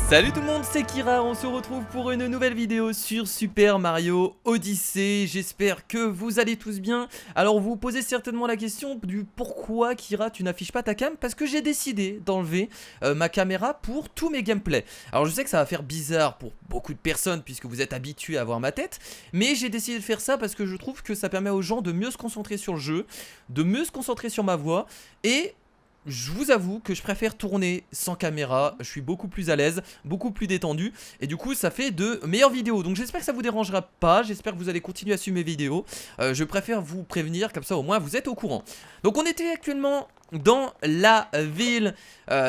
Salut tout le monde, c'est Kira, on se retrouve pour une nouvelle vidéo sur Super Mario Odyssey. J'espère que vous allez tous bien. Alors vous vous posez certainement la question du pourquoi Kira tu n'affiches pas ta cam. Parce que j'ai décidé d'enlever ma caméra pour tous mes gameplays. Alors je sais que ça va faire bizarre pour beaucoup de personnes puisque vous êtes habitués à voir ma tête. Mais j'ai décidé de faire ça parce que je trouve que ça permet aux gens de mieux se concentrer sur le jeu, de mieux se concentrer sur ma voix et... je vous avoue que je préfère tourner sans caméra, je suis beaucoup plus à l'aise, beaucoup plus détendu et du coup ça fait de meilleures vidéos. Donc j'espère que ça vous dérangera pas, j'espère que vous allez continuer à suivre mes vidéos. Je préfère vous prévenir, comme ça au moins vous êtes au courant. Donc on était actuellement dans la ville,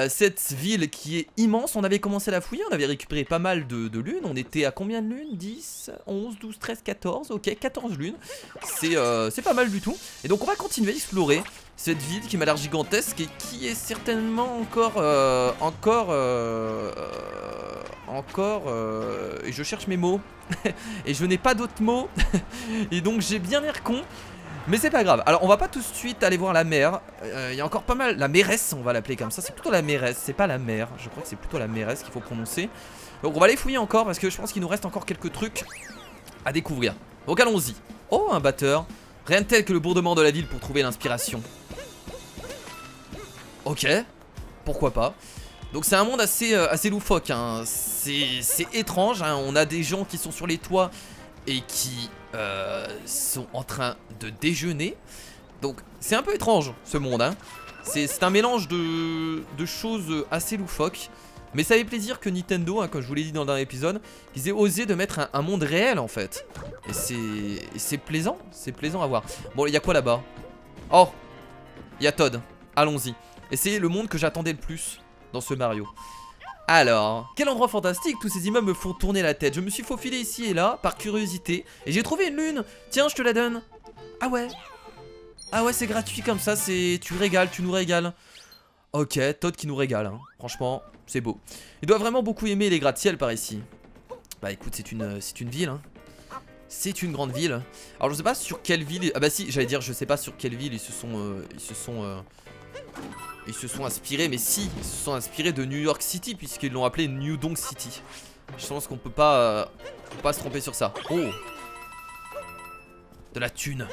cette ville qui est immense. On avait commencé à la fouiller, on avait récupéré pas mal de lunes. On était à combien de lunes? 10, 11, 12, 13, 14, ok 14 lunes. C'est pas mal du tout. Et donc on va continuer à explorer cette ville qui m'a l'air gigantesque et qui est certainement et je cherche mes mots et je n'ai pas d'autres mots et donc j'ai bien l'air con. Mais c'est pas grave, alors on va pas tout de suite aller voir la mer. Il y a encore pas mal, la mairesse on va l'appeler comme ça. C'est plutôt la mairesse, c'est pas la mer. Je crois que c'est plutôt la mairesse qu'il faut prononcer. Donc on va aller fouiller encore parce que je pense qu'il nous reste encore quelques trucs à découvrir. Donc allons-y. Oh, un batteur. Rien de tel que le bourdement de la ville pour trouver l'inspiration. Ok, pourquoi pas. Donc c'est un monde assez loufoque hein. C'est étrange hein. On a des gens qui sont sur les toits et qui sont en train de déjeuner. Donc c'est un peu étrange ce monde hein. C'est un mélange de choses assez loufoques. Mais ça fait plaisir que Nintendo, hein, comme je vous l'ai dit dans le dernier épisode, qu'ils aient osé de mettre un monde réel en fait. Et c'est plaisant à voir. Bon, il y a quoi là-bas? Oh, il y a Todd, allons-y. Et c'est le monde que j'attendais le plus dans ce Mario. Alors, quel endroit fantastique, tous ces immeubles me font tourner la tête. Je me suis faufilé ici et là, par curiosité, et j'ai trouvé une lune. Tiens, je te la donne. Ah ouais, c'est gratuit comme ça, tu régales, tu nous régales. Ok, Todd qui nous régale, hein. Franchement, c'est beau. Il doit vraiment beaucoup aimer les gratte-ciel par ici. Bah écoute, c'est une ville, hein. C'est une grande ville. Alors je sais pas sur quelle ville... Ah bah si, j'allais dire, je sais pas sur quelle ville ils se sont inspirés, mais si, ils se sont inspirés de New York City puisqu'ils l'ont appelé New Donk City. Je pense qu'on peut pas se tromper sur ça. Oh, de la thune.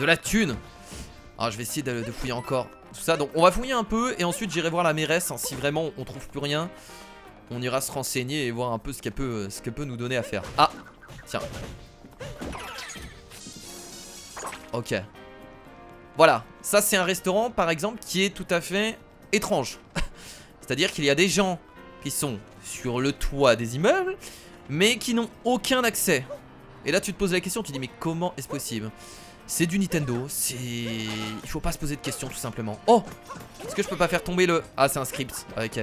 De la thune. Alors je vais essayer de fouiller encore tout ça. Donc on va fouiller un peu et ensuite j'irai voir la mairesse hein. Si vraiment on trouve plus rien, on ira se renseigner et voir un peu ce qu'elle peut nous donner à faire. Ah, tiens. Ok. Voilà, ça c'est un restaurant par exemple qui est tout à fait étrange. C'est-à-dire qu'il y a des gens qui sont sur le toit des immeubles mais qui n'ont aucun accès. Et là tu te poses la question, tu te dis mais comment est-ce possible? C'est du Nintendo, il faut pas se poser de questions tout simplement. Oh, est-ce que je peux pas faire tomber le... Ah c'est un script, ok.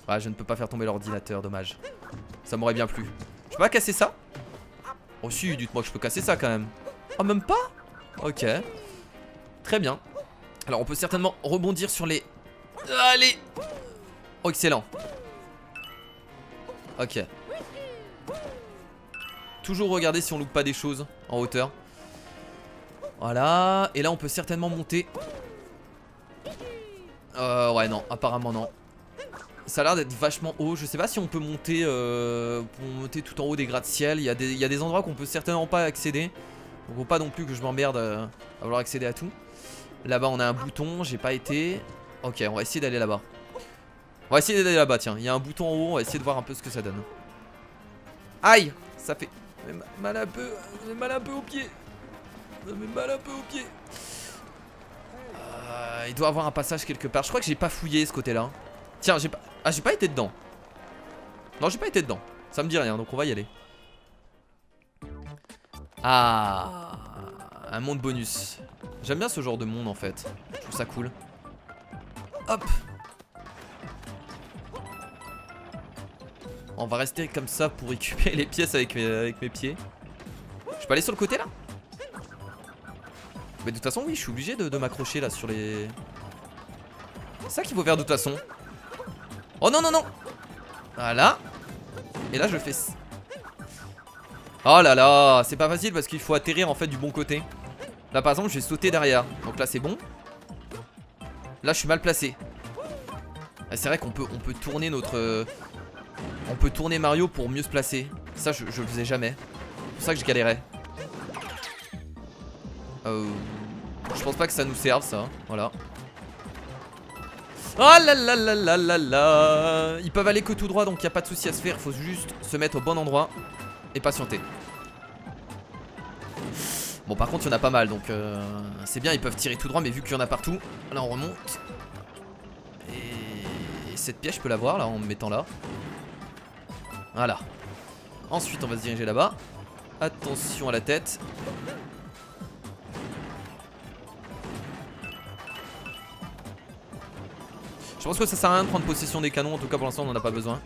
Ah je ne peux pas faire tomber l'ordinateur, dommage. Ça m'aurait bien plu. Je peux pas casser ça? Oh si, dites-moi que je peux casser ça quand même. Oh même pas? Ok. Très bien. Alors on peut certainement rebondir sur les... Allez. Oh excellent. Ok. Toujours regarder si on loupe pas des choses en hauteur. Voilà. Et là on peut certainement monter. Ouais non, apparemment non. Ça a l'air d'être vachement haut. Je sais pas si on peut monter, tout en haut des gratte-ciel. Il y a des endroits qu'on peut certainement pas accéder. Donc faut pas non plus que je m'emmerde à vouloir accéder à tout. Là-bas on a un bouton, j'ai pas été. Ok, on va essayer d'aller là-bas. On va essayer d'aller là-bas, tiens. Il y a un bouton en haut, on va essayer de voir un peu ce que ça donne. Aïe, ça fait mal un peu, mal un peu au pied. Ça fait mal un peu au pied. Il doit y avoir un passage quelque part. Je crois que j'ai pas fouillé ce côté-là. Tiens, j'ai pas... Ah, j'ai pas été dedans. Non, j'ai pas été dedans. Ça me dit rien, donc on va y aller. Ah, un monde bonus. J'aime bien ce genre de monde en fait. Je trouve ça cool. Hop. On va rester comme ça pour récupérer les pièces avec mes pieds. Je peux aller sur le côté là? Mais de toute façon oui, je suis obligé de m'accrocher là sur les... C'est ça qu'il faut faire de toute façon. Oh non non non. Voilà. Et là je fais... Oh là là, c'est pas facile parce qu'il faut atterrir en fait du bon côté. Là par exemple je vais sauter derrière. Donc là c'est bon. Là je suis mal placé. C'est vrai qu'on peut tourner On peut tourner Mario pour mieux se placer. Ça je le faisais jamais. C'est pour ça que je galérais. Je pense pas que ça nous serve ça. Voilà. Oh là là là là là là. Ils peuvent aller que tout droit donc y a pas de souci à se faire. Faut juste se mettre au bon endroit et patienter. Bon par contre il y en a pas mal donc c'est bien, ils peuvent tirer tout droit, mais vu qu'il y en a partout, là on remonte. Et cette pièce je peux la voir là en me mettant là. Voilà. Ensuite on va se diriger là-bas. Attention à la tête. Je pense que ça sert à rien de prendre possession des canons, en tout cas pour l'instant on en a pas besoin.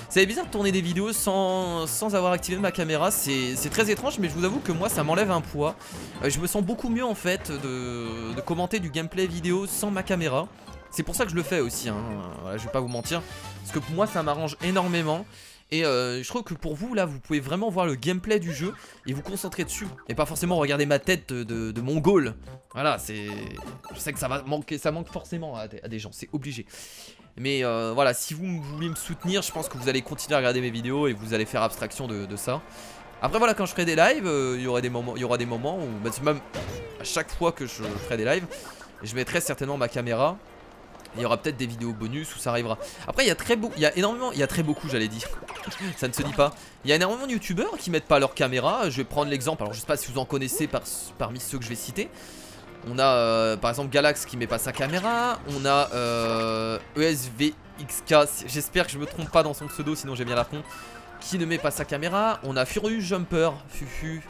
C'est bizarre de tourner des vidéos sans avoir activé ma caméra, c'est très étrange, mais je vous avoue que moi ça m'enlève un poids. Je me sens beaucoup mieux en fait de commenter du gameplay vidéo sans ma caméra. C'est pour ça que je le fais aussi, hein. Voilà, je vais pas vous mentir, parce que pour moi ça m'arrange énormément. Et je trouve que pour vous là vous pouvez vraiment voir le gameplay du jeu et vous concentrer dessus. Et pas forcément regarder ma tête de mongol. Voilà, c'est... Je sais que ça va manquer, ça manque forcément à des gens, c'est obligé. Mais voilà, si vous voulez me soutenir, je pense que vous allez continuer à regarder mes vidéos et vous allez faire abstraction de ça. Après voilà, quand je ferai des lives, il y aura des moments où, bah, même à chaque fois que je ferai des lives, je mettrai certainement ma caméra. Il y aura peut-être des vidéos bonus où ça arrivera. Après il y a très beaucoup j'allais dire. Ça ne se dit pas. Il y a énormément de youtubeurs qui mettent pas leur caméra. Je vais prendre l'exemple, alors je sais pas si vous en connaissez parmi ceux que je vais citer. On a par exemple Galax qui met pas sa caméra. On a ESVXK, j'espère que je me trompe pas dans son pseudo, sinon j'ai bien la con, qui ne met pas sa caméra. On a Furious Jumper, Fufu,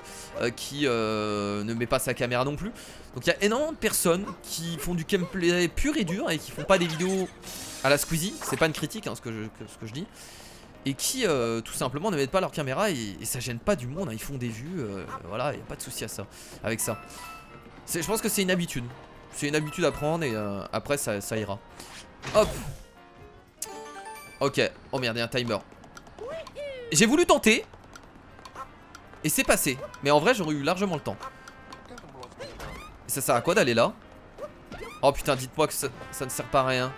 qui ne met pas sa caméra non plus. Donc il y a énormément de personnes qui font du gameplay pur et dur et qui font pas des vidéos à la Squeezie. C'est pas une critique hein, ce que je dis. Et qui tout simplement ne mettent pas leur caméra et ça gêne pas du monde hein. Ils font des vues, voilà, il n'y a pas de souci à ça, avec ça. Je pense que c'est une habitude. C'est une habitude à prendre et après ça ira. Hop. Ok. Oh merde, il y a un timer. J'ai voulu tenter. Et c'est passé. Mais en vrai j'aurais eu largement le temps. Et ça sert à quoi d'aller là? Oh putain, dites-moi que ça ne sert pas à rien.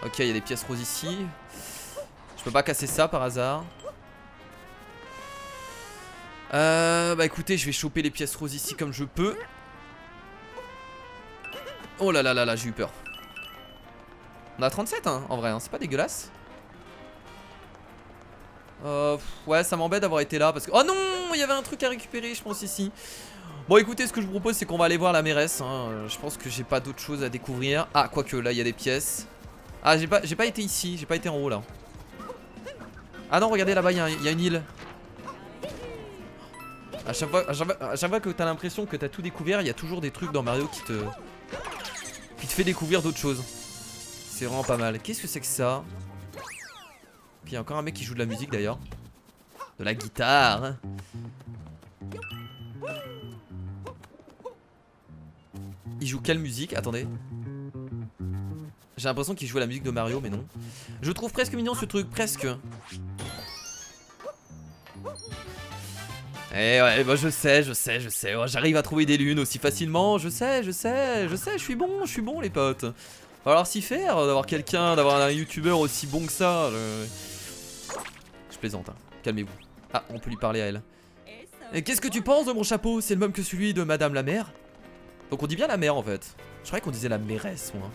Ok, il y a des pièces roses ici. Je peux pas casser ça par hasard. Bah écoutez, je vais choper les pièces roses ici comme je peux. Oh là là là là, j'ai eu peur. On a 37 hein, en vrai, hein, c'est pas dégueulasse. Ouais, ça m'embête d'avoir été là parce que... Oh non, il y avait un truc à récupérer, je pense, ici. Bon, écoutez, ce que je vous propose, c'est qu'on va aller voir la mairesse. Hein. Je pense que j'ai pas d'autre chose à découvrir. Ah, quoique, là, il y a des pièces. Ah, j'ai pas été ici, j'ai pas été en haut, là. Ah non, regardez, là-bas, il y a une île. À chaque fois que t'as l'impression que t'as tout découvert, il y a toujours des trucs dans Mario qui te fait découvrir d'autres choses. C'est vraiment pas mal. Qu'est-ce que c'est que ça? Il y a encore un mec qui joue de la musique d'ailleurs. De la guitare. Il joue quelle musique? Attendez. J'ai l'impression qu'il joue à la musique de Mario, mais non. Je trouve presque mignon ce truc, presque. Eh ouais, bah je sais. Oh, j'arrive à trouver des lunes aussi facilement. Je sais, je suis bon les potes. Va falloir s'y faire, d'avoir quelqu'un, d'avoir un youtubeur aussi bon que ça. Je plaisante, hein. Calmez-vous. Ah, on peut lui parler à elle. Et qu'est-ce que tu penses de mon chapeau? C'est le même que celui de madame la mère? Donc on dit bien la mère en fait. Je croyais qu'on disait la mairesse moi.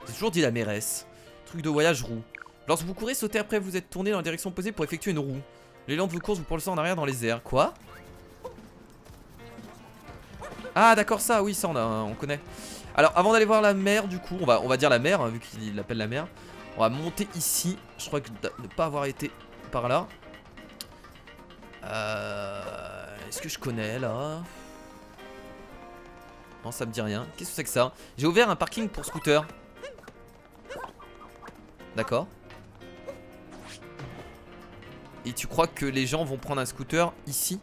J'ai toujours dit la mairesse. Truc de voyage roue. Lorsque vous courez, sautez après, vous êtes tourné dans la direction opposée pour effectuer une roue. L'élan de vos courses vous propulse en arrière dans les airs. Quoi? Ah d'accord, ça, oui, ça on connaît. Alors avant d'aller voir la mer du coup, on va dire la mer hein, vu qu'il l'appelle la mer. On va monter ici. Je crois que ne pas avoir été par là. Est-ce que je connais là? Non, ça me dit rien. Qu'est-ce que c'est que ça? J'ai ouvert un parking pour scooter. D'accord. Et tu crois que les gens vont prendre un scooter ici?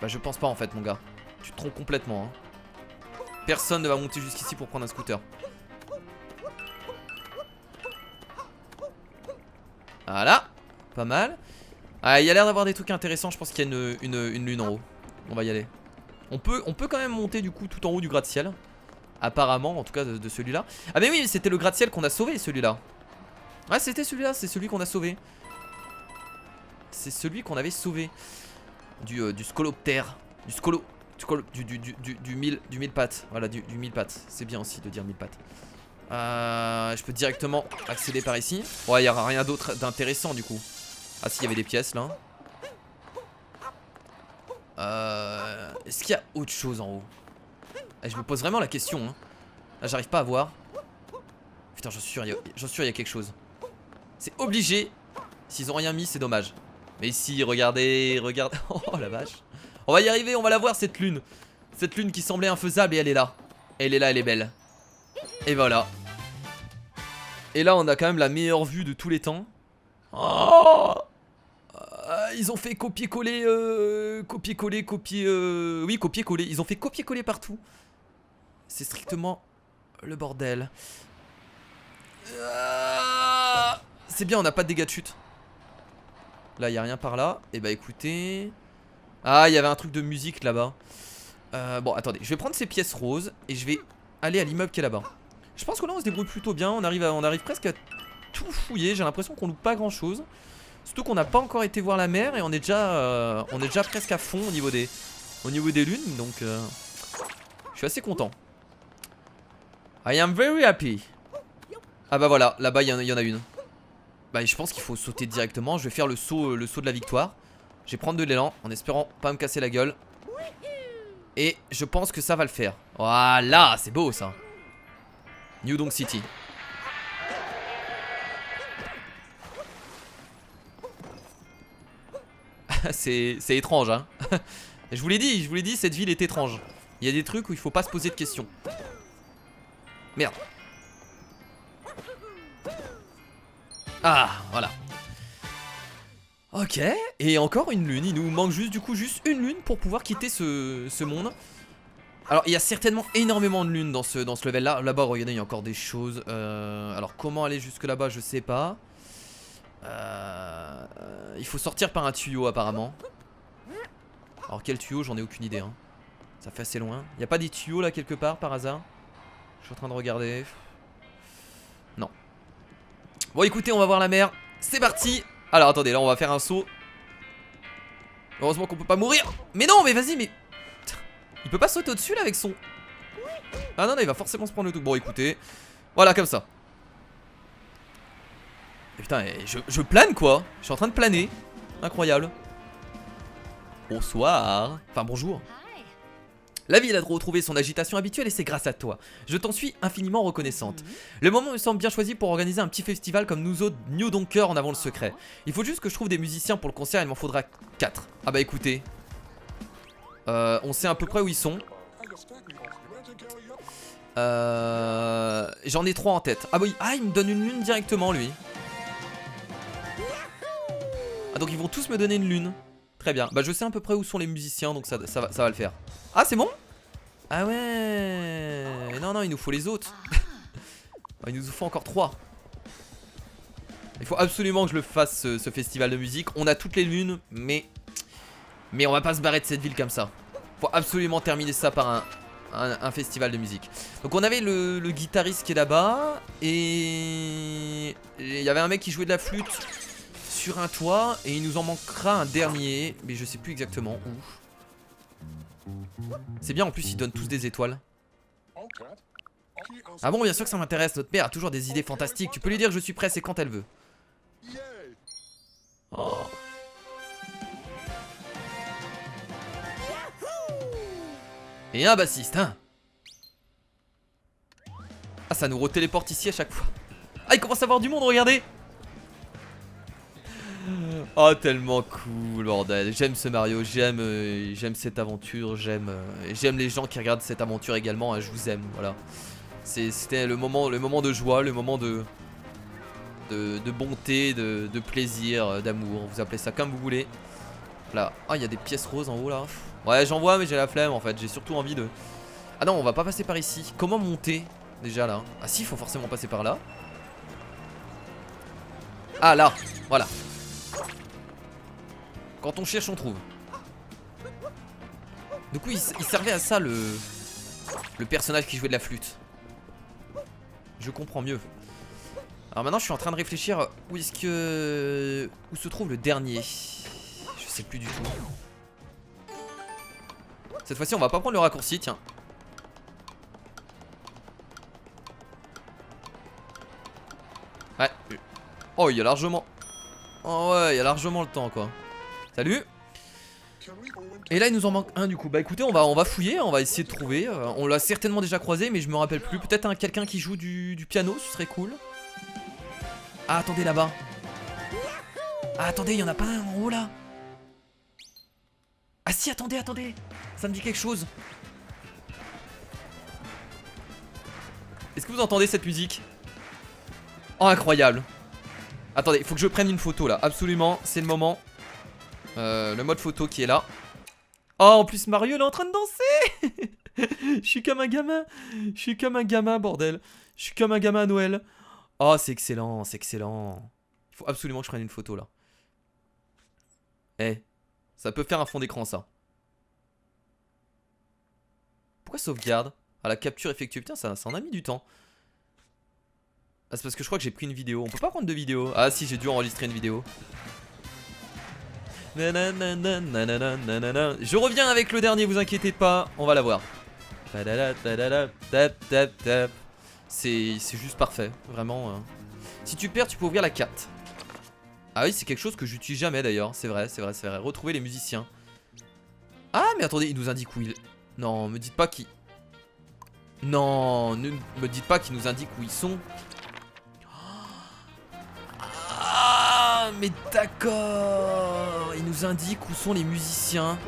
Bah je pense pas en fait mon gars. Tu te trompes complètement hein. Personne ne va monter jusqu'ici pour prendre un scooter. Voilà. Pas mal. Ah, il y a l'air d'avoir des trucs intéressants. Je pense qu'il y a une lune en haut. On va y aller. On peut quand même monter du coup tout en haut du gratte-ciel. Apparemment, en tout cas de celui-là. Ah mais oui, c'était le gratte-ciel qu'on a sauvé celui-là. Ouais, c'était celui-là, c'est celui qu'on a sauvé. C'est celui qu'on avait sauvé. Du scoloptère. Du mille pattes. Voilà, du mille pattes. C'est bien aussi de dire mille pattes. Je peux directement accéder par ici. Ouais, il n'y aura rien d'autre d'intéressant du coup. Ah si, il y avait des pièces là. Est-ce qu'il y a autre chose en haut? Je me pose vraiment la question hein. Là j'arrive pas à voir. Putain, j'en suis sûr, il y a quelque chose. C'est obligé. S'ils ont rien mis, c'est dommage. Mais ici, regardez. Oh la vache. On va y arriver, on va la voir cette lune. Cette lune qui semblait infaisable et elle est là. Elle est là, elle est belle. Et voilà. Et là on a quand même la meilleure vue de tous les temps. Oh, ils ont fait copier-coller, oui, copier-coller. Ils ont fait copier-coller partout. C'est strictement le bordel. C'est bien, on n'a pas de dégâts de chute. Là, il n'y a rien par là. Et bah écoutez... Ah, il y avait un truc de musique là-bas. Bon, attendez. Je vais prendre ces pièces roses et je vais aller à l'immeuble qui est là-bas. Je pense que là, on se débrouille plutôt bien. On arrive presque à tout fouiller. J'ai l'impression qu'on loupe pas grand-chose. Surtout qu'on n'a pas encore été voir la mer et on est déjà presque à fond au niveau des lunes. Donc, je suis assez content. I am very happy. Ah bah voilà, là-bas, il y en a une. Bah, je pense qu'il faut sauter directement. Je vais faire le saut de la victoire. Je vais prendre de l'élan en espérant pas me casser la gueule. Et je pense que ça va le faire. Voilà, c'est beau ça. New Donk City. C'est étrange hein. Je vous l'ai dit, cette ville est étrange. Il y a des trucs où il faut pas se poser de questions. Merde. Ah, voilà. Ok, et encore une lune. Il nous manque juste une lune pour pouvoir quitter ce monde. Alors il y a certainement énormément de lunes dans ce level là. Là-bas regardez, il y a encore des choses. Alors comment aller jusque là-bas, je sais pas. Il faut sortir par un tuyau apparemment. Alors quel tuyau, j'en ai aucune idée hein. Ça fait assez loin. Il n'y a pas des tuyaux là quelque part par hasard? Je suis en train de regarder. Non. Bon écoutez, on va voir la mer. C'est parti. Alors attendez, là on va faire un saut. Heureusement qu'on peut pas mourir. Mais non, mais vas-y, mais... Il peut pas sauter au-dessus là avec son... Ah non, non, il va forcément se prendre le tout. Bon écoutez, voilà comme ça. Et putain, je plane quoi. Je suis en train de planer. Incroyable. Bonsoir. Enfin bonjour. La ville a retrouvé son agitation habituelle et c'est grâce à toi. Je t'en suis infiniment reconnaissante. Le moment me semble bien choisi pour organiser un petit festival comme nous autres New Donkers en avant le secret. Il faut juste que je trouve des musiciens pour le concert, il m'en faudra 4. Ah bah écoutez. On sait à peu près où ils sont. J'en ai 3 en tête. Ah oui, ah il me donne une lune directement lui. Ah donc ils vont tous me donner une lune. Très bien, bah je sais à peu près où sont les musiciens donc ça va le faire. Ah c'est bon? Ah ouais. Non non, il nous faut les autres. Il nous faut encore 3. Il faut absolument que je le fasse ce festival de musique. On a toutes les lunes mais on va pas se barrer de cette ville comme ça. Faut absolument terminer ça par un festival de musique. Donc on avait le guitariste qui est là-bas. Et il y avait un mec qui jouait de la flûte sur un toit. Et il nous en manquera un dernier. Mais je sais plus exactement où. C'est bien en plus ils donnent tous des étoiles. Ah bon, bien sûr que ça m'intéresse. Notre mère a toujours des idées fantastiques. Tu peux lui dire que je suis prêt, c'est quand elle veut. Oh. Et un bassiste, hein. Ah, ça nous retéléporte ici à chaque fois. Ah, il commence à avoir du monde, regardez. Oh, tellement cool, bordel. J'aime ce Mario, j'aime cette aventure, j'aime les gens qui regardent cette aventure également, hein, je vous aime, voilà. C'était le moment de joie, le moment de bonté, de plaisir, d'amour, vous appelez ça comme vous voulez. Là, ah, il y a des pièces roses en haut là. Ouais, j'en vois mais j'ai la flemme en fait, j'ai surtout envie de... Ah non, on va pas passer par ici. Comment monter déjà là? Ah si, il faut forcément passer par là. Ah là, voilà. Quand on cherche, on trouve. Du coup, il servait à ça le personnage qui jouait de la flûte. Je comprends mieux. Alors maintenant je suis en train de réfléchir où est-ce que... Où se trouve le dernier. Je sais plus du tout. Cette fois-ci on va pas prendre le raccourci, tiens. Ouais. Oh il y a largement... Oh ouais il y a largement le temps quoi. Salut. Et là il nous en manque un du coup. Bah écoutez on va fouiller, on va essayer de trouver. On l'a certainement déjà croisé mais je me rappelle plus. Peut-être quelqu'un qui joue du piano, ce serait cool. Ah attendez là-bas. Ah attendez, il y en a pas un en haut là. Ah si attendez, attendez. Ça me dit quelque chose. Est-ce que vous entendez cette musique? Oh incroyable. Attendez, il faut que je prenne une photo là. Absolument, c'est le moment. Le mode photo qui est là. Oh en plus Mario il est en train de danser. Je suis comme un gamin. Je suis comme un gamin bordel. Je suis comme un gamin à Noël. Oh c'est excellent, c'est excellent. Il faut absolument que je prenne une photo là. Eh, ça peut faire un fond d'écran ça. Pourquoi sauvegarde? Ah la capture effectuée, putain ça en a mis du temps. Ah c'est parce que je crois que j'ai pris une vidéo. On peut pas prendre de vidéo. Ah si j'ai dû enregistrer une vidéo. Je reviens avec le dernier, vous inquiétez pas, on va la voir. C'est juste parfait, vraiment. Si tu perds, tu peux ouvrir la carte. Ah oui, c'est quelque chose que j'utilise jamais d'ailleurs. C'est vrai, c'est vrai, c'est vrai. Retrouver les musiciens. Ah, mais attendez, il nous indique où il... Non, me dites pas qui... Non, ne me dites pas qu'il nous indique où ils sont. Ah, mais d'accord. Il nous indique où sont les musiciens.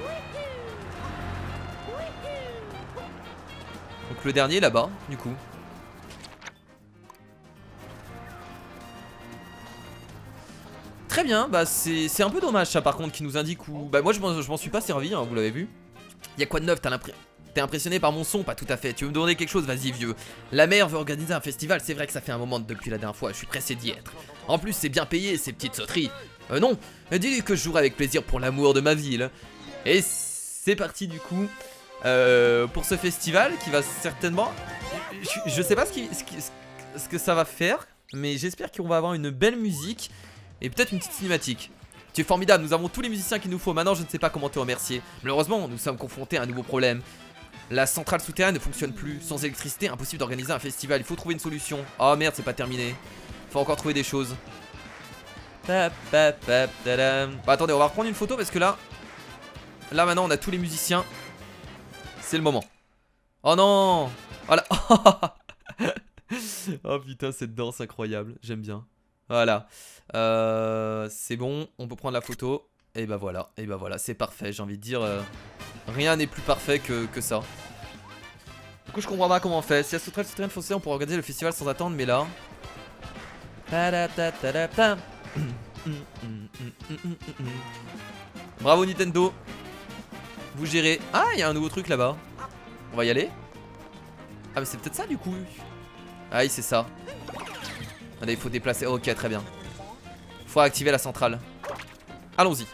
Donc le dernier là-bas, du coup. Très bien, bah c'est un peu dommage ça par contre qui nous indique où... Bah moi je m'en suis pas servi, hein, vous l'avez vu. Y'a quoi de neuf? T'es impressionné par mon son? Pas tout à fait. Tu veux me demander quelque chose? Vas-y vieux. La mère veut organiser un festival, c'est vrai que ça fait un moment depuis la dernière fois, je suis pressé d'y être. En plus c'est bien payé ces petites sauteries. Non, dis-lui que je jouerai avec plaisir pour l'amour de ma ville. Et c'est parti du coup pour ce festival qui va certainement... Je sais pas ce que ça va faire, mais j'espère qu'on va avoir une belle musique. Et peut-être une petite cinématique. Tu es formidable, nous avons tous les musiciens qu'il nous faut. Maintenant je ne sais pas comment te remercier. Malheureusement nous sommes confrontés à un nouveau problème. La centrale souterraine ne fonctionne plus. Sans électricité impossible d'organiser un festival. Il faut trouver une solution. Oh merde c'est pas terminé. Faut encore trouver des choses. Bah attendez on va reprendre une photo parce que là maintenant on a tous les musiciens. C'est le moment. Oh non. Voilà. Oh putain cette danse incroyable. J'aime bien. Voilà, c'est bon, on peut prendre la photo. Et bah voilà, c'est parfait. J'ai envie de dire, rien n'est plus parfait que ça. Du coup je comprends pas comment on fait. Si la sauterelle souterraine fonctionne on pourra organiser le festival sans attendre. Mais là bravo Nintendo. Vous gérez. Ah il y a un nouveau truc là-bas. On va y aller. Ah mais c'est peut-être ça du coup. Ah oui c'est ça. Allez, il faut déplacer. Oh, ok, très bien. Faut activer la centrale. Allons-y.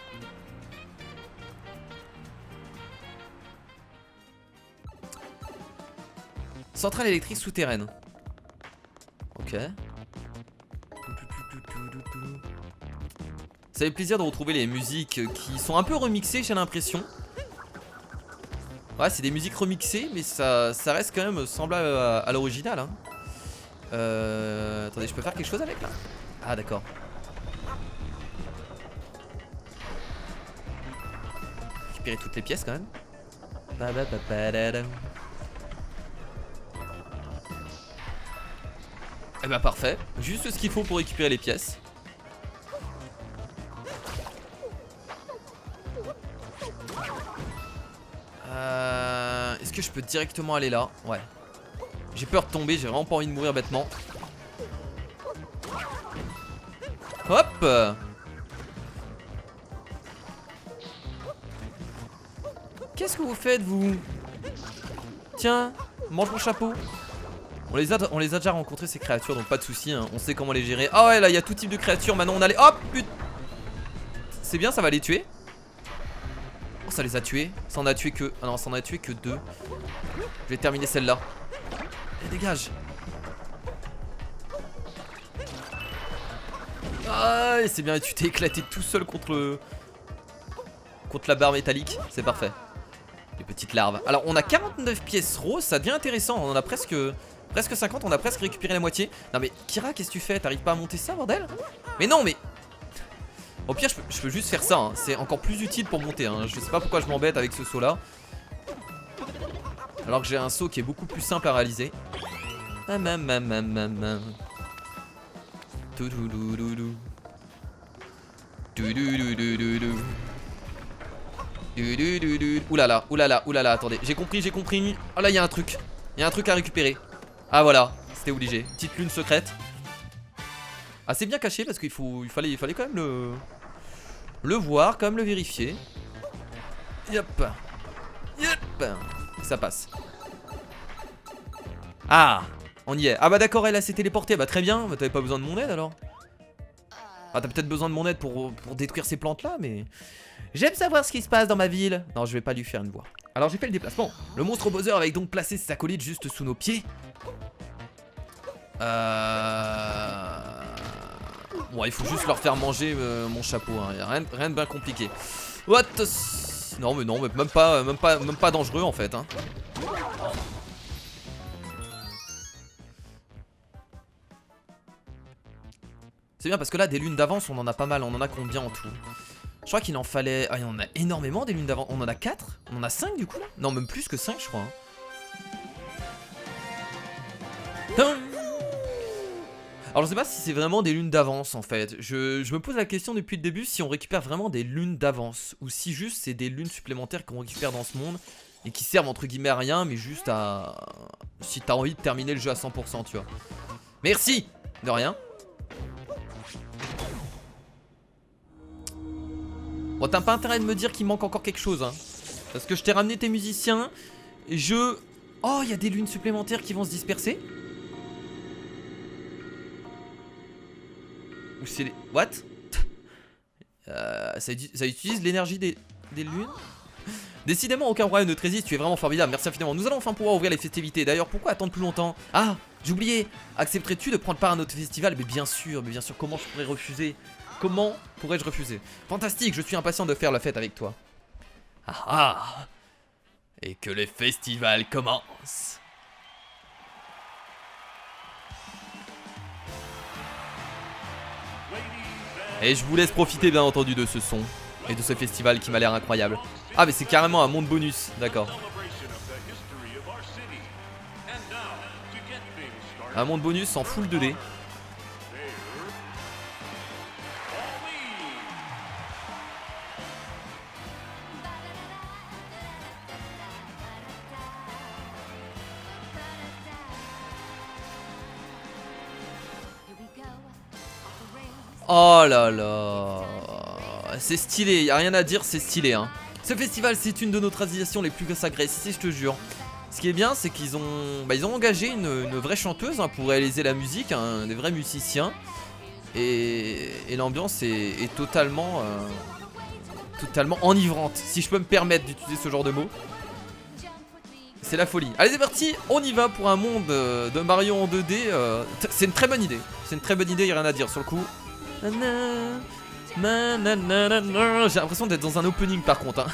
Centrale électrique souterraine. Ok. Ça fait plaisir de retrouver les musiques qui sont un peu remixées, j'ai l'impression. Ouais, c'est des musiques remixées, mais ça reste quand même semblable à l'original, hein. Attendez, je peux faire quelque chose avec là? Ah d'accord. Récupérer toutes les pièces quand même. Eh bah parfait. Juste ce qu'il faut pour récupérer les pièces. Est-ce que je peux directement aller là? Ouais. J'ai peur de tomber, j'ai vraiment pas envie de mourir bêtement. Hop! Qu'est-ce que vous faites vous? Tiens, mange mon chapeau. On les a déjà rencontrés ces créatures donc pas de soucis, hein. On sait comment les gérer. Ah ouais là il y a tout type de créatures. Maintenant on a les... Hop putain. C'est bien ça va les tuer. Oh ça les a tués. Ça en a tué que... Ah non ça en a tué que 2. Je vais terminer celle-là. Et dégage. Ah, c'est bien, tu t'es éclaté tout seul contre la barre métallique. C'est parfait. Les petites larves. Alors, on a 49 pièces roses, ça devient intéressant. On en a presque 50, on a presque récupéré la moitié. Non mais, Kira, qu'est-ce que tu fais? T'arrives pas à monter ça, bordel? Mais non, mais... Au pire, je peux juste faire ça, hein. C'est encore plus utile pour monter, hein. Je sais pas pourquoi je m'embête avec ce saut là. Alors que j'ai un saut qui est beaucoup plus simple à réaliser. Oulala, oulala, oulala, attendez, j'ai compris. Oh là, il y a un truc. Il y a un truc à récupérer. Ah voilà, c'était obligé. Petite lune secrète. Assez bien caché parce qu'il fallait quand même le voir, quand même le vérifier. Yep. Ça passe. Ah, on y est. Ah bah d'accord, elle s'est téléportée. Bah très bien, bah, t'avais pas besoin de mon aide alors. Ah, t'as peut-être besoin de mon aide pour détruire ces plantes là, mais... J'aime savoir ce qui se passe dans ma ville. Non, je vais pas lui faire une voix. Alors j'ai fait le déplacement. Le monstre Bowser avait donc placé ses acolytes juste sous nos pieds. Bon, il faut juste leur faire manger mon chapeau, hein. Y a rien de bien compliqué. What? Non mais même pas dangereux en fait, hein. C'est bien parce que là des lunes d'avance on en a pas mal. On en a combien en tout? Je crois qu'il en fallait... Ah, il y en a énormément des lunes d'avance. On en a 4? On en a 5 du coup là? Non, même plus que 5 je crois, hein. Alors je sais pas si c'est vraiment des lunes d'avance en fait. Je me pose la question depuis le début si on récupère vraiment des lunes d'avance. Ou si juste c'est des lunes supplémentaires qu'on récupère dans ce monde. Et qui servent entre guillemets à rien, mais juste à... Si t'as envie de terminer le jeu à 100%, tu vois. Merci. De rien. Bon, t'as pas intérêt de me dire qu'il manque encore quelque chose, hein. Parce que je t'ai ramené tes musiciens. Oh, il y a des lunes supplémentaires qui vont se disperser. Ou c'est les... What? Ça utilise l'énergie des lunes. Décidément, aucun royaume ne te résiste, tu es vraiment formidable, merci infiniment. Nous allons enfin pouvoir ouvrir les festivités. D'ailleurs, pourquoi attendre plus longtemps? Ah, j'ai oublié. Accepterais-tu de prendre part à notre festival? Mais bien sûr, comment je pourrais refuser? Comment pourrais-je refuser? Fantastique, je suis impatient de faire la fête avec toi. Ah ah. Et que le festival commence. Et je vous laisse profiter bien entendu de ce son et de ce festival qui m'a l'air incroyable. Ah mais c'est carrément un monde bonus, d'accord. Un monde bonus en full 2D. Oh là là. C'est stylé, y a rien à dire, c'est stylé, hein. Ce festival, c'est une de nos traditions les plus sacrées, si je te jure. Ce qui est bien, c'est qu'ils ont, ils ont engagé une vraie chanteuse, hein, pour réaliser la musique, hein, des vrais musiciens. Et l'ambiance est totalement enivrante, si je peux me permettre d'utiliser ce genre de mots. C'est la folie. Allez, c'est parti, on y va pour un monde de Mario en 2D. C'est une très bonne idée. C'est une très bonne idée, y a rien à dire sur le coup. J'ai l'impression d'être dans un opening par contre, hein.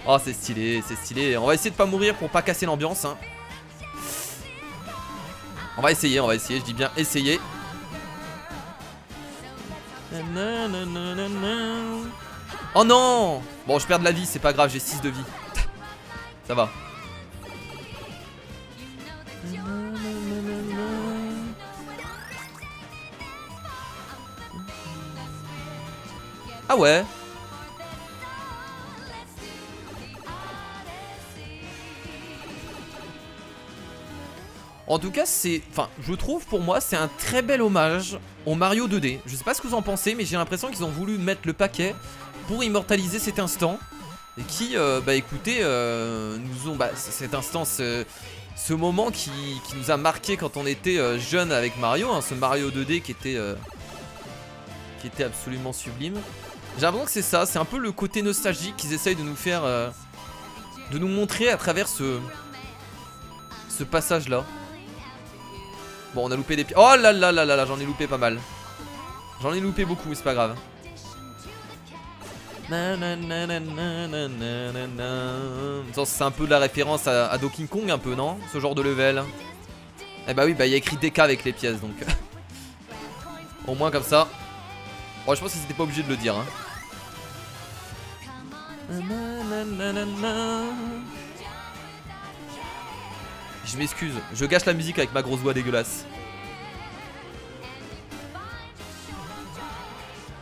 Oh c'est stylé, c'est stylé. On va essayer de pas mourir pour pas casser l'ambiance, hein. On va essayer, je dis bien essayer. Oh non. Bon, je perds de la vie, c'est pas grave, j'ai 6 de vie. Ça va. Ah ouais. En tout cas, je trouve pour moi, c'est un très bel hommage au Mario 2D. Je sais pas ce que vous en pensez, mais j'ai l'impression qu'ils ont voulu mettre le paquet pour immortaliser cet instant. Et qui, écoutez, nous ont, cet instant, ce moment qui nous a marqué quand on était jeune avec Mario, hein, ce Mario 2D qui était absolument sublime. J'ai l'impression que c'est ça, c'est un peu le côté nostalgique qu'ils essayent de nous faire, de nous montrer à travers ce passage là. Bon, on a loupé des pièces. Oh là là là là là, j'en ai loupé pas mal. J'en ai loupé beaucoup, mais c'est pas grave. C'est un peu de la référence à Donkey Kong, un peu, non? Ce genre de level. Eh bah oui, bah il y a écrit DK avec les pièces, donc. Au moins comme ça. Bon, je pense qu'ils étaient pas obligés de le dire, hein. Je m'excuse, je gâche la musique avec ma grosse voix dégueulasse.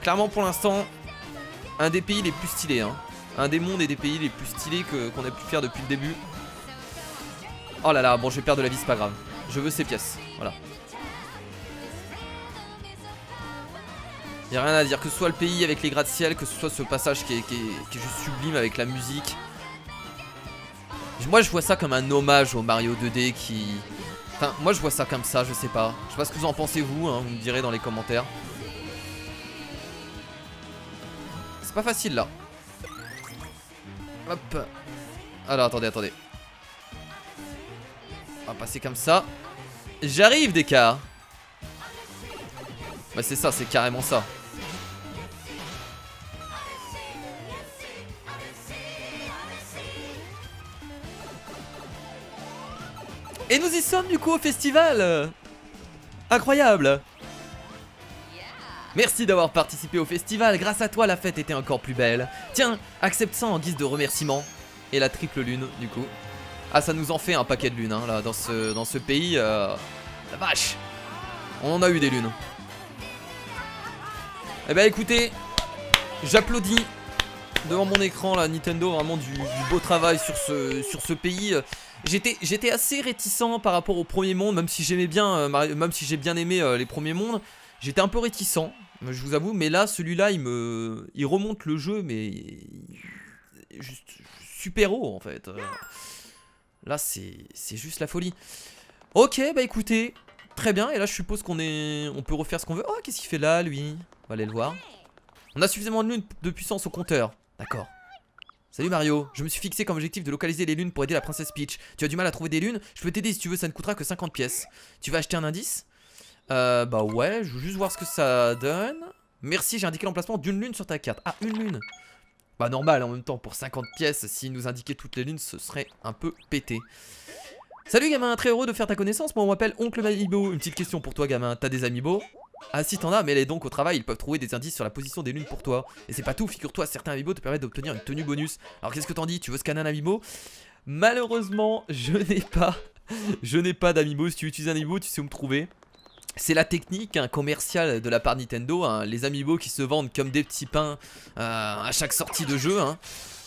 Clairement pour l'instant, un des pays les plus stylés, hein. Un des mondes et des pays les plus stylés qu'on a pu faire depuis le début. Oh là là, bon je vais perdre de la vie, c'est pas grave. Je veux ces pièces, voilà. Y'a rien à dire, que ce soit le pays avec les gratte-ciel, que ce soit ce passage qui est juste sublime avec la musique. Moi je vois ça comme un hommage au Mario 2D qui... Enfin moi je vois ça comme ça, je sais pas. Je sais pas ce que vous en pensez vous, hein, vous me direz dans les commentaires. C'est pas facile là. Hop. Alors attendez. On va passer comme ça. J'arrive d'écart. Bah c'est ça, c'est carrément ça. Et nous y sommes du coup au festival. Incroyable. Merci d'avoir participé au festival, grâce à toi la fête était encore plus belle. Tiens, accepte ça en guise de remerciement. Et la triple lune du coup. Ah ça nous en fait un paquet de lunes hein, là dans ce pays. La vache. On en a eu des lunes. Eh ben écoutez, j'applaudis devant mon écran là Nintendo, vraiment du beau travail sur ce pays. J'étais assez réticent par rapport au premier monde, même si j'aimais bien, même si j'ai bien aimé les premiers mondes. J'étais un peu réticent, je vous avoue, mais là celui-là il remonte le jeu, mais juste super haut en fait. Là c'est juste la folie. Ok, bah écoutez, très bien. Et là je suppose on peut refaire ce qu'on veut. Oh, qu'est-ce qu'il fait là lui? On va aller le voir. On a suffisamment de lunes de puissance au compteur. D'accord. Salut Mario, je me suis fixé comme objectif de localiser les lunes pour aider la princesse Peach. Tu as du mal à trouver des lunes? Je peux t'aider si tu veux, ça ne coûtera que 50 pièces. Tu vas acheter un indice? Bah ouais, je veux juste voir ce que ça donne. Merci, j'ai indiqué l'emplacement d'une lune sur ta carte. Ah, une lune. Bah normal, en même temps, pour 50 pièces, s'il nous indiquait toutes les lunes, ce serait un peu pété. Salut gamin, très heureux de faire ta connaissance, moi on m'appelle Oncle Amiibo. Une petite question pour toi gamin, t'as des amiibo? Ah si t'en as, mais les donc au travail, ils peuvent trouver des indices sur la position des lunes pour toi. Et c'est pas tout, figure-toi, certains amiibo te permettent d'obtenir une tenue bonus. Alors qu'est-ce que t'en dis? Tu veux scanner un amiibo? Malheureusement, je n'ai pas d'amiibo. Si tu utilises un amiibo, tu sais où me trouver. C'est la technique commerciale de la part Nintendo, hein, les amiibo qui se vendent comme des petits pains à chaque sortie de jeu. Hein.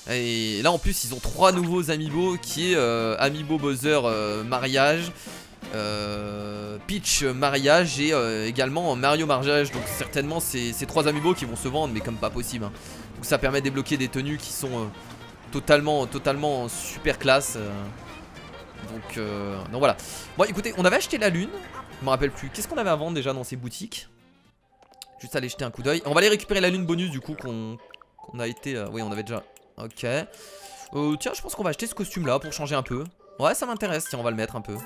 Et là en plus ils ont 3 nouveaux amiibo qui est Amiibo Bowser mariage, Peach mariage et également Mario mariage. Donc certainement c'est 3 amiibo qui vont se vendre mais comme pas possible. Hein. Donc ça permet de débloquer des tenues qui sont totalement super classe. Donc voilà. Bon écoutez, on avait acheté la lune. Je me rappelle plus. Qu'est-ce qu'on avait à vendre déjà dans ces boutiques? Juste aller jeter un coup d'œil. On va aller récupérer la lune bonus du coup qu'on a été... oui on avait déjà... Ok. Tiens je pense qu'on va acheter ce costume là pour changer un peu. Ouais ça m'intéresse, tiens on va le mettre un peu.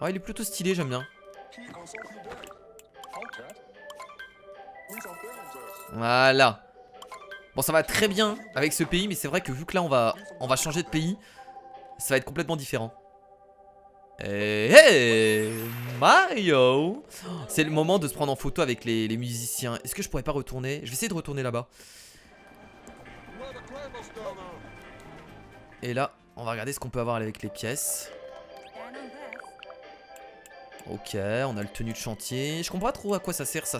Ouais il est plutôt stylé, j'aime bien. Voilà. Bon ça va très bien avec ce pays, mais c'est vrai que vu que là on va changer de pays, ça va être complètement différent. Hey Mario! C'est le moment de se prendre en photo avec les musiciens. Est-ce que je pourrais pas retourner? Je vais essayer de retourner là-bas. Et là, on va regarder ce qu'on peut avoir avec les pièces. Ok, on a le tenue de chantier. Je comprends pas trop à quoi ça sert ça.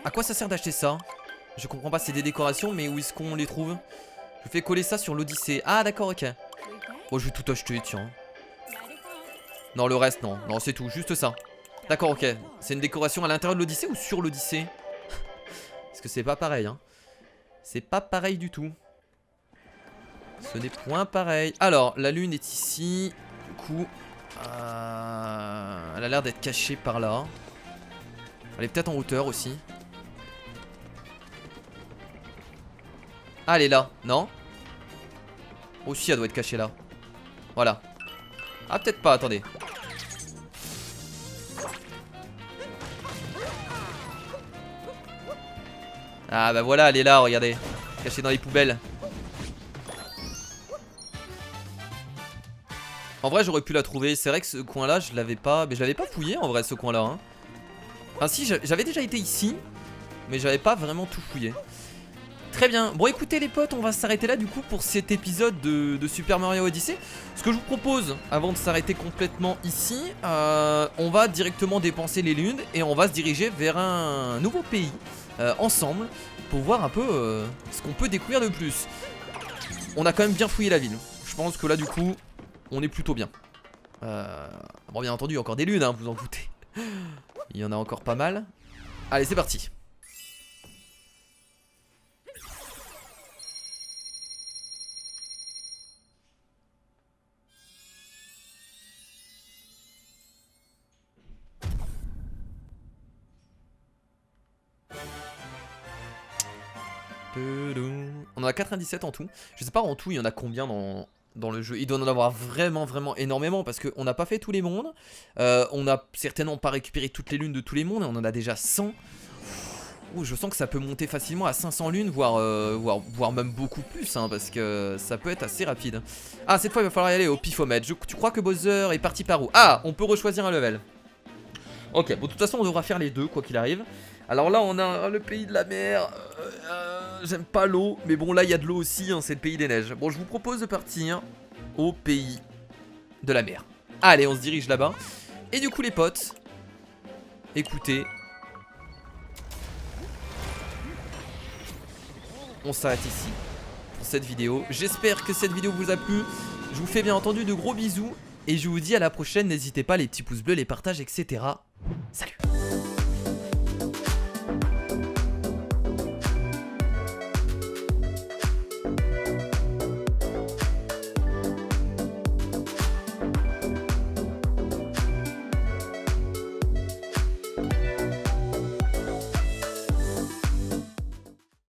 À quoi ça sert d'acheter ça? Je comprends pas, c'est des décorations, mais où est-ce qu'on les trouve? Je fais coller ça sur l'Odyssée. Ah d'accord, ok. Oh je vais tout acheter, tiens. Non le reste non, non c'est tout, juste ça. D'accord ok, c'est une décoration à l'intérieur de l'Odyssée ou sur l'Odyssée? Parce que c'est pas pareil hein. C'est pas pareil du tout. Ce n'est point pareil. Alors la lune est ici. Du coup elle a l'air d'être cachée par là. Elle est peut-être en hauteur aussi. Ah elle est là, non? Aussi elle doit être cachée là. Voilà. Ah peut-être pas, attendez. Ah bah voilà, elle est là, regardez. Cachée dans les poubelles. En vrai j'aurais pu la trouver, c'est vrai que ce coin là je l'avais pas. Mais je l'avais pas fouillé en vrai ce coin là hein. Enfin si, j'avais déjà été ici, mais j'avais pas vraiment tout fouillé. Très bien, bon écoutez les potes, on va s'arrêter là du coup pour cet épisode de Super Mario Odyssey. Ce que je vous propose, avant de s'arrêter complètement ici, on va directement dépenser les lunes et on va se diriger vers un nouveau pays ensemble pour voir un peu ce qu'on peut découvrir de plus. On a quand même bien fouillé la ville, je pense que là du coup, on est plutôt bien. Bon bien entendu, il y a encore des lunes, hein, vous en doutez. Il y en a encore pas mal. Allez c'est parti. On en a 97 en tout. Je sais pas en tout il y en a combien dans le jeu. Il doit en avoir vraiment énormément parce qu'on n'a pas fait tous les mondes. On n'a certainement pas récupéré toutes les lunes de tous les mondes et on en a déjà 100. Ouh, je sens que ça peut monter facilement à 500 lunes, voire même beaucoup plus hein, parce que ça peut être assez rapide. Ah cette fois il va falloir y aller au pifomètre. Tu crois que Bowser est parti par où? Ah on peut rechoisir un level. Ok, bon de toute façon on devra faire les deux quoi qu'il arrive. Alors là on a le pays de la mer. J'aime pas l'eau, mais bon là il y a de l'eau aussi, hein, c'est le pays des neiges. Bon je vous propose de partir au pays de la mer. Allez on se dirige là-bas. Et du coup les potes, écoutez, on s'arrête ici pour cette vidéo. J'espère que cette vidéo vous a plu. Je vous fais bien entendu de gros bisous. Et je vous dis à la prochaine, n'hésitez pas les petits pouces bleus, les partages, etc. Salut.